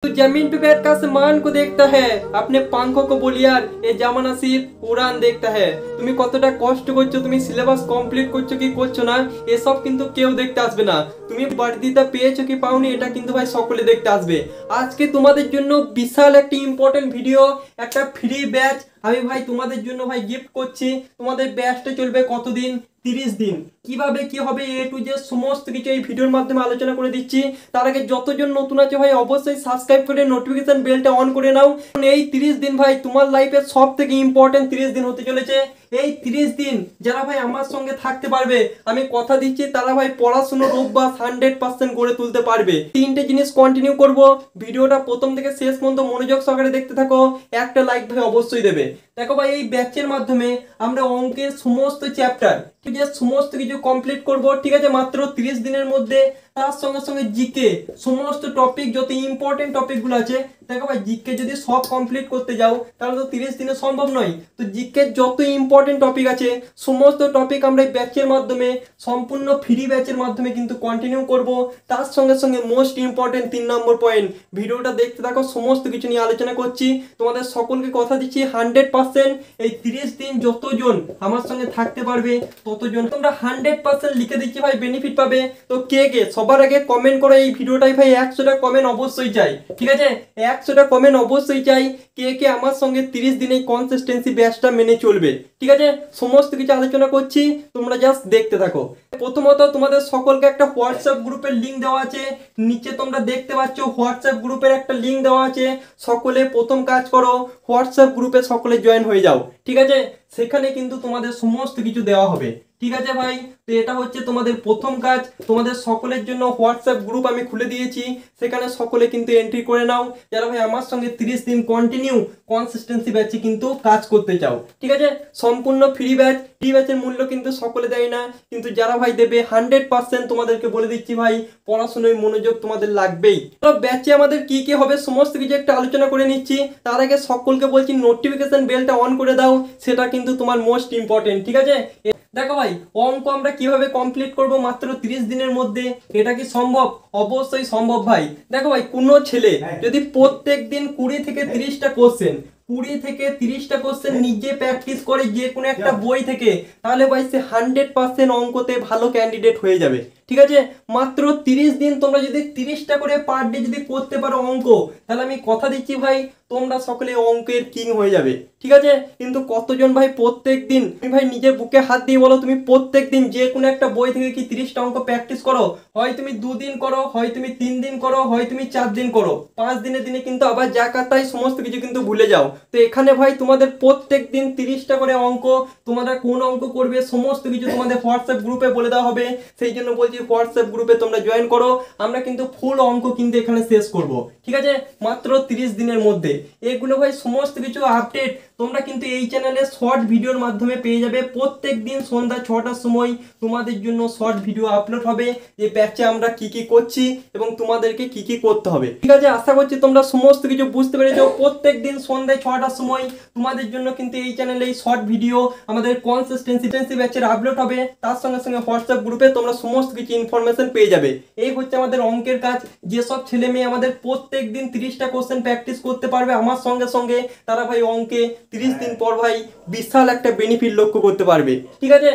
तो जमीन पे बैठ कर आसमान को देखता है, अपने पंखों को বলি আর এই জামানা সির্ফ উড়ান দেখতা है। তুমি কতটা কষ্ট করছো, তুমি সিলেবাস কমপ্লিট করছো কি করছো না, এসব কিন্তু কেউ দেখতে আসবে না। তুমি বর্ধিতা পেয়েছো কি পাওনি, এটা কিন্তু ভাই সকলে দেখতে আসবে। আজকে তোমাদের জন্য বিশাল একটা ইম্পর্টেন্ট ভিডিও, একটা ফ্রি ব্যাচ আমি ভাই তোমাদের জন্য ভাই গিফট করছি। তোমাদের ব্যাচটা চলবে কতদিন? 30 दिन। কিভাবে কি হবে এ টু জেড সমস্ত কিছু এই ভিডিওর মাধ্যমে আলোচনা করে দিচ্ছি। তার আগে যতজন নতুন আছে ভাই অবশ্যই সাবস্ক্রাইব করে নোটিফিকেশন বেলটা অন করে নাও। এই 30 দিন ভাই তোমার লাইফে সবথেকে ইম্পর্টেন্ট 30 দিন হতে চলেছে। এই 30 দিন যারা ভাই আমার সঙ্গে থাকতে পারবে, আমি কথা দিচ্ছি তারা ভাই পড়াশোনার অভ্যাস 100% গড়ে তুলতে পারবে। তিনটে জিনিস কন্টিনিউ করব, ভিডিওটা প্রথম থেকে শেষ পর্যন্ত মনোযোগ সহকারে দেখতে থাকো, একটা লাইক ভাই অবশ্যই দেবে। দেখো ভাই এই ব্যাচের মাধ্যমে আমরা অঙ্কের সমস্ত চ্যাপ্টার সমস্ত কিছু কমপ্লিট করব, ঠিক আছে, মাত্র 30 দিনের মধ্যে। তার সঙ্গে সঙ্গে জিকে সমস্ত টপিক যত ইম্পর্টেন্ট টপিকগুলো আছে, দেখো ভাই জিকে যদি সব কমপ্লিট করতে যাও তাহলে তো 30 দিনে সম্ভব নয়। তো জিকে যত ইম্পর্টেন্ট টপিক আছে সমস্ত টপিক আমরা এই ব্যাচের মাধ্যমে সম্পূর্ণ ফ্রি ব্যাচের মাধ্যমে কিন্তু কন্টিনিউ করব। তার সঙ্গে সঙ্গে মোস্ট ইম্পর্টেন্ট 3 নম্বর পয়েন্ট, ভিডিওটা দেখতে থাকো, সমস্ত কিছু নিয়ে আলোচনা করছি। তোমাদের সকলকে কথা দিচ্ছি 100% এই 30 দিন যতজন আমার সঙ্গে থাকতে পারবে ততজন তোমরা 100% লিখে দিচ্ছি ভাই বেনিফিট পাবে। তো কে কে সবার আগে কমেন্ট করো এই ভিডিওটাই ভাই 100টা কমেন্ট অবশ্যই চাই, ঠিক আছে, 100টা কমেন্ট অবশ্যই চাই। কে কে আমার সঙ্গে 30 দিনে কনসিস্টেন্সি ব্যাচটা মেনে চলবে, ঠিক আছে, সমস্ত কিছু আলোচনা করছি, তোমরা জাস্ট দেখতে থাকো। প্রথমত তোমাদের সকলকে একটা হোয়াটসঅ্যাপ গ্রুপের লিংক দেওয়া আছে, নিচে তোমরা দেখতে পাচ্ছ হোয়াটসঅ্যাপ গ্রুপের একটা লিংক দেওয়া আছে। সকলে প্রথম কাজ করো, হোয়াটসঅ্যাপ গ্রুপে সকলে জয়েন হয়ে যাও, ঠিক আছে, সেখানে কিন্তু তোমাদের সমস্ত কিছু দেওয়া হবে, ঠিক আছে ভাই। তো এটা হচ্ছে তোমাদের প্রথম কাজ, তোমাদের সকলের জন্য হোয়াটসঅ্যাপ গ্রুপ আমি খুলে দিয়েছি, সেখানে সকলে কিন্তু এন্ট্রি করে নাও যারা ভাই আমার সঙ্গে 30 দিন কন্টিনিউ কনসিস্টেন্সি ব্যাচে কিন্তু কাজ করতে চাও, ঠিক আছে, সম্পূর্ণ ফ্রি ব্যাচ। ফ্রি ব্যাচের মূল্য কিন্তু সকলে দেয় না, কিন্তু যারা ভাই দেবে 100% তোমাদেরকে বলে দিচ্ছি ভাই পড়াশোনায় মনোযোগ তোমাদের লাগবেই। তো ব্যাচে আমাদের কি কি হবে সমস্ত কিছু একটা আলোচনা করে নিচ্ছি। তার আগে সকলকে বলছি নোটিফিকেশন বেলটা অন করে দাও, সেটা কিন্তু তোমার মোস্ট ইম্পর্টেন্ট, ঠিক আছে। দেখো ভাই অঙ্ক আমরা কিভাবে কমপ্লিট করব মাত্র 30 দিনের মধ্যে, এটা কি সম্ভব? অবশ্যই সম্ভব ভাই। দেখো ভাই কোনো ছেলে যদি প্রত্যেক দিন 20 থেকে 30টা কোশ্চেন নিজে প্র্যাকটিস করে যে কোনো একটা বই থেকে, তাহলে ভাই সে 100% অঙ্কতে ভালো ক্যান্ডিডেট হয়ে যাবে, ঠিক আছে। মাত্র 30 দিন তোমরা যদি 30টা করে পার ডে যদি করতে পারো অঙ্ক, তাহলে আমি কথা দিচ্ছি ভাই তোমরা সকলে অঙ্কের কিং হয়ে যাবে, ঠিক আছে। কিন্তু কতজন ভাই প্রত্যেক দিন, তুমি ভাই নিজের বুকে হাত দিয়ে বলো তুমি প্রত্যেক দিন যে কোনো একটা বই থেকে কি 30টা অঙ্ক প্র্যাকটিস করো? হয় তুমি 2 দিন করো, হয় তুমি 3 দিন করো, হয় তুমি 4 দিন করো, 5 দিনে দিনে কিন্তু আবার যা কাতায় সমস্ত কিছু কিন্তু ভুলে যাও। তো এখানে ভাই তোমাদের প্রত্যেক দিন 30টা করে অঙ্ক, তোমরা কোন অঙ্ক করবে সমস্ত কিছু তোমাদের হোয়াটসঅ্যাপ গ্রুপে বলে দেওয়া হবে। সেই জন্য বলছি হোয়াটসঅ্যাপ গ্রুপে তোমরা জয়েন করো, আমরা কিন্তু ফুল অঙ্ক কিন্তু এখানে শেষ করব, ঠিক আছে, মাত্র 30 দিনের মধ্যে। এগুলো ভাই সমস্ত কিছু আপডেট তোমরা কিন্তু এই চ্যানেলে শর্ট ভিডিওর মাধ্যমে পেয়ে যাবে। প্রত্যেক দিন সন্ধ্যা 6টার সময় তোমাদের জন্য শর্ট ভিডিও আপলোড হবে, যে ব্যাচে আমরা কি কি করছি এবং তোমাদেরকে কি কি করতে হবে, ঠিক আছে। আশা করছি তোমরা সমস্ত কিছু বুঝতে পেরেছো। প্রত্যেক দিন সন্ধ্যায় 6টার সময় তোমাদের জন্য কিন্তু এই চ্যানেলে এই শর্ট ভিডিও আমাদের কনসিস্টেন্সি ব্যাচের আপলোড হবে। তার সঙ্গে সঙ্গে হোয়াটসঅ্যাপ গ্রুপে তোমরা সমস্ত কিছু ইনফরমেশন পেয়ে যাবে। এই হচ্ছে আমাদের অঙ্কের কাজ। যেসব ছেলে মেয়ে আমাদের প্রত্যেক দিন 30টা কোশ্চেন প্র্যাকটিস করতে পারবে আমার সঙ্গে সঙ্গে, তারা ভাই অঙ্কে 30 দিন পর ভাই বিশাল একটা বেনিফিট লক্ষ্য করতে পারবে, ঠিক আছে।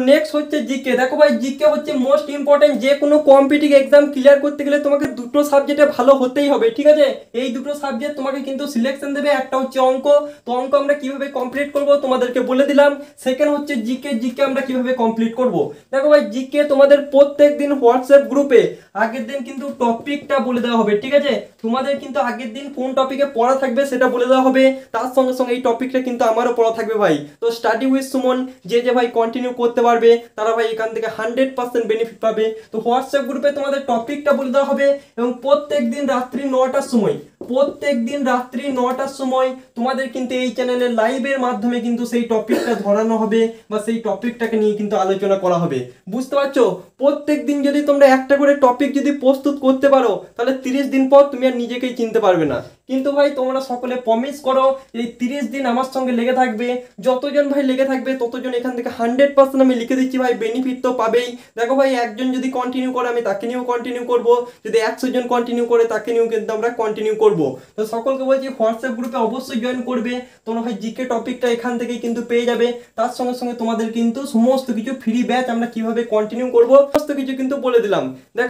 নেক্সট হচ্ছে জিকে। দেখো ভাই জিকে হচ্ছে মোস্ট ইম্পর্টেন্ট। যে কোনো কম্পিটিটিভ এক্সাম ক্লিয়ার করতে গেলে তোমাকে দুটো সাবজেক্টে ভালো হতেই হবে, ঠিক আছে। এই দুটো সাবজেক্ট তোমাকে কিন্তু সিলেকশন দেবে, একটা হচ্ছে অঙ্ক। তো অঙ্ক আমরা কিভাবে কমপ্লিট করব তোমাদেরকে বলে দিলাম। সেকেন্ড হচ্ছে জিকে। জিকে আমরা কিভাবে কমপ্লিট করব, দেখো ভাই জিকে তোমাদের প্রত্যেক দিন হোয়াটসঅ্যাপ গ্রুপে আগের দিন কিন্তু টপিকটা বলে দেওয়া হবে, ঠিক আছে। তোমাদের কিন্তু আগের দিন কোন টপিকে পড়া থাকবে সেটা বলে দেওয়া হবে, তার সঙ্গে সঙ্গে এই টপিকটা কিন্তু আমারও পড়া থাকবে ভাই। তো স্টাডি উইথ সুমন যে যে ভাই কন্টিনিউ করতে পারবে তারা ভাই এখান থেকে 100% বেনিফিট পাবে। তো হোয়াটসঅ্যাপ গ্রুপে তোমাদের টপিকটা বলে দেওয়া হবে এবং প্রত্যেক দিন রাত্রি 9টার সময় প্রত্যেক দিন রাত্রি 9টার সময় তোমাদের কিন্তু এই চ্যানেলের লাইভের মাধ্যমে কিন্তু সেই টপিকটা ধরানো হবে বা সেই টপিকটাকে নিয়ে কিন্তু আলোচনা করা হবে। বুঝতে পারছো? প্রত্যেক দিন যদি তোমরা একটা করে টপিক যদি প্রস্তুত করতে পারো তাহলে 30 দিন পর তুমি আর নিজেকেই চিনতে পারবে না। কিন্তু ভাই তোমরা সকলে প্রমিস করো এই 30 দিন আমার সঙ্গে লেগে থাকবে, যতজন ভাই লেগে থাকবে ততজন এখান থেকে 100% আমি লিখে দিচ্ছি ভাই বেনিফিট তো পাবেই। দেখো ভাই একজন যদি কন্টিনিউ করে আমি তাকে নিয়েও কন্টিনিউ করব, যদি 100 জন কন্টিনিউ করে তাকে নিয়েও কিন্তু আমরা কন্টিনিউ করব। তো সকলকে বলছি হোয়াটসঅ্যাপ গ্রুপে অবশ্যই জয়েন করবে। তোমরা ভাই জিকে টপিকটা এখান থেকেই কিন্তু পেয়ে যাবে। তার সঙ্গে সঙ্গে তোমাদের কিন্তু সমস্ত কিছু ফ্রি ব্যাচ আমরা কিভাবে কন্টিনিউ করব সমস্ত কিছু কিন্তু বলে দিলাম।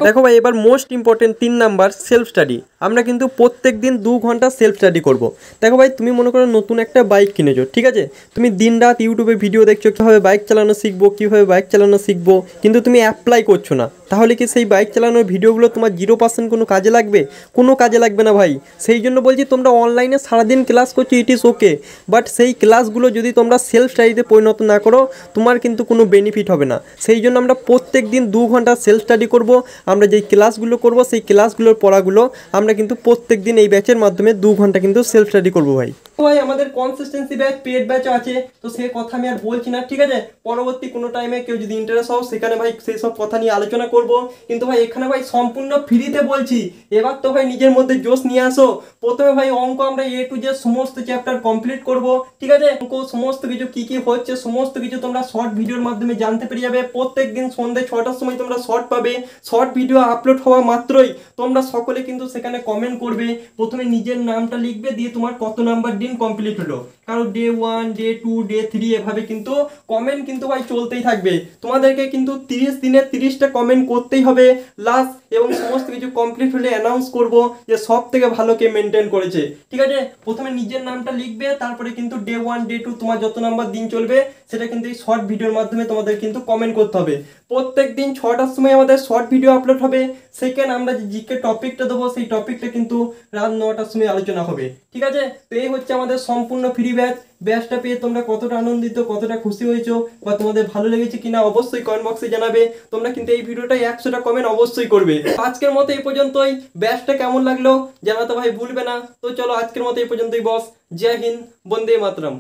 দেখো ভাই এবার most important 3 number self study. আমরা কিন্তু প্রত্যেক দিন 2 ঘন্টা সেলফ স্টাডি করব। দেখো ভাই তুমি মনে করো নতুন একটা বাইক কিনেছো, ঠিক আছে, তুমি দিনরাত ইউটিউবে ভিডিও দেখছো কীভাবে বাইক চালানো শিখবো, কীভাবে বাইক চালানো শিখবো, কিন্তু তুমি অ্যাপ্লাই করছো না, তাহলে কি সেই বাইক চালানোর ভিডিওগুলো তোমার 0% কোনো কাজে লাগবে? কোনো কাজে লাগবে না ভাই। সেই জন্য বলছি তোমরা অনলাইনে সারাদিন ক্লাস করছো, ইট ইজ ওকে, বাট সেই ক্লাসগুলো যদি তোমরা সেলফ স্টাডিতে পরিণত না করো তোমার কিন্তু কোনো বেনিফিট হবে না। সেই জন্য আমরা প্রত্যেক দিন 2 ঘন্টা সেলফ স্টাডি করব। আমরা যেই ক্লাসগুলো করব সেই ক্লাসগুলোর পড়াগুলো আমরা কিন্তু প্রত্যেক দিন এই ব্যাচের মাধ্যমে 2 ঘন্টা কিন্তু সেলফ স্টাডি করবো ভাই। ভাই আমাদের কনসিস্টেন্সি ব্যাচ পেড ব্যাচ আছে, তো সেই কথা আমি আর বলছি না, ঠিক আছে। পরবর্তী কোনো টাইমে কেউ যদি ইন্টারেস্ট হও সেখানে ভাই সেই সব কথা নিয়ে আলোচনা করব। কিন্তু ভাই এখানে ভাই সম্পূর্ণ ফ্রিতে বলছি। এবার তো ভাই নিজের মধ্যে জোশ নিয়ে আসো। প্রথমে ভাই অঙ্ক আমরা A to Z সমস্ত চ্যাপ্টার কমপ্লিট করব, ঠিক আছে। অঙ্ক সমস্ত কিছু কি কি হচ্ছে সমস্ত কিছু তোমরা শর্ট ভিডিওর মাধ্যমে জানতে পেরে যাবে। প্রত্যেক দিন সন্ধ্যে 6টার সময় তোমরা শর্ট পাবে। শর্ট ভিডিও আপলোড হওয়া মাত্রই তোমরা সকলে কিন্তু সেখানে কমেন্ট করবে। প্রথমে নিজের নামটা লিখবে, দিয়ে তোমার কত নাম্বার দিন কমপ্লিট হলো, কারণ ডে 1, ডে 2, ডে 3 এভাবে কিন্তু কমেন্ট কিন্তু ভাই চলতেই থাকবে। তোমাদেরকে কিন্তু 30 দিনে 30টা কমেন্ট করতেই হবে লাস্ট, এবং সমস্ত কিছু কমপ্লিট হলে অ্যানাউন্স করব যে সব থেকে ভালো কে মেনটেন করেছে, ঠিক আছে। প্রথমে নিজের নামটা লিখবে, তারপরে কিন্তু ডে 1, ডে 2 তোমার যত নাম্বার দিন চলবে সেটা কিন্তু এই শর্ট ভিডিওর মাধ্যমে তোমাদের কিন্তু কমেন্ট করতে হবে। প্রত্যেক দিন 6টার সময় আমাদের শর্ট ভিডিও আপলোড হবে। সেকেন্ড আমরা যে জিকে টপিকটা দেবো সেই টপিকটা কিন্তু রাত 9টার সময় আলোচনা হবে, ঠিক আছে। তো এই হচ্ছে আমাদের সম্পূর্ণ ফ্রি ব্যাচ। ব্যাচটা পেয়ে তোমরা কতটা আনন্দিত, কতটা খুশি হয়েছো, বা তোমাদের ভালো লেগেছে কিনা অবশ্যই কমেন্ট বক্সে জানাবে। তোমরা কিন্তু এই ভিডিওটা 100টা কমেন্ট অবশ্যই করবে। আজকের মতো এই পর্যন্তই। ব্যাচটা কেমন লাগলো জানাতে ভাই ভুলবে না। তো চলো আজকের মতো এই পর্যন্তই বস। জয় হিন্দ, বন্দে মাতরম।